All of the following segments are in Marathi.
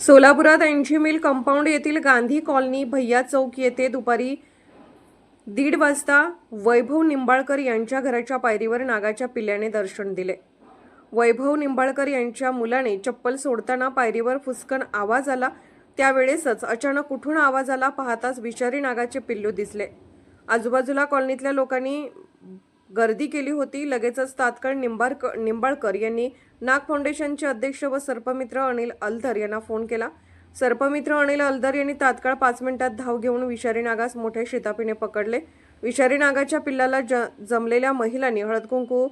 सोलापुरात एनजी मिल कंपाऊंड येथील गांधी कॉलनी भैया चौक येथे दुपारी 1:30 वाजता वैभव निंबाळकर यांच्या घराच्या पायरीवर नागाच्या पिल्ल्याने दर्शन दिले। वैभव निंबाळकर यांच्या मुलाने चप्पल सोडताना पायरीवर फुसकन आवाज आला। त्यावेळेसच अचानक कुठून आवाज आला पाहताच विषारी नागाचे पिल्लू दिसले। आजूबाजूला कॉलनीतल्या लोकांनी गर्दी केली होती। लगेचच तात्काळ निंबाळकर यांनी नाग फाउंडेशनचे अध्यक्ष व सर्पमित्र अनिल अलदर यांना फोन केला। सर्पमित्र अनिल अलदर यांनी तात्काळ 5 मिनिटात धाव घेऊन विषारी नागास मोठ्या शिताफीने पकडले। विषारी नागाच्या पिल्लाला जमलेल्या महिलांनी हळद कुंकू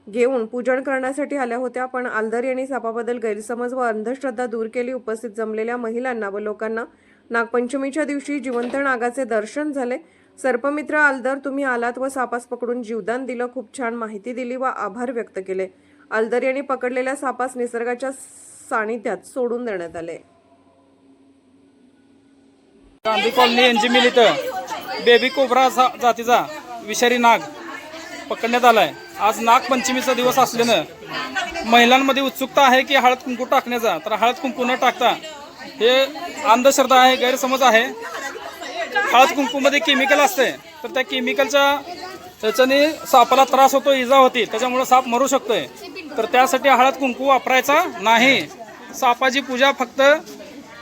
घेऊन पूजन करण्यासाठी आल्या होत्या, पण अलदर यांनी सापाबद्दल गैरसमज व अंधश्रद्धा दूर केली। उपस्थित जमलेल्या महिलांना व लोकांना नागपंचमीच्या दिवशी जिवंत नागाचे दर्शन झाले। सर्पमित्र अलदर, तुम्ही आलात व सापास पकडून जीवदान दिलं, खूप छान माहिती दिली व आभार व्यक्त केले। अलदर यांनी पकडलेल्या सापास निसर्गाच्या सानिध्यात सोडून देण्यात आले। गांधी कॉलनी एनजी मिल इथं बेबी कोब्रा जातीचा विषारी नाग पकडण्यात आलाय। आज नागपंचमीचा दिवस असल्यानं महिलांमध्ये उत्सुकता आहे की हळद कुंकू टाकण्याचा, तर हळद कुंकू न टाकता हे अंधश्रद्धा आहे, गैरसमज आहे। हळद कुंकूमध्ये केमिकल असते, तर त्या केमिकलच्या त्याच्याने सापाला त्रास होतो, इजा होती, त्याच्यामुळे साप मरू शकतोय। तर त्यासाठी हळद कुंकू वापरायचा नाही। सापाची पूजा फक्त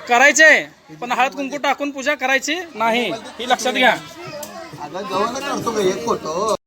करायची आहे, पण हळद कुंकू टाकून पूजा करायची नाही, ही लक्षात घ्या।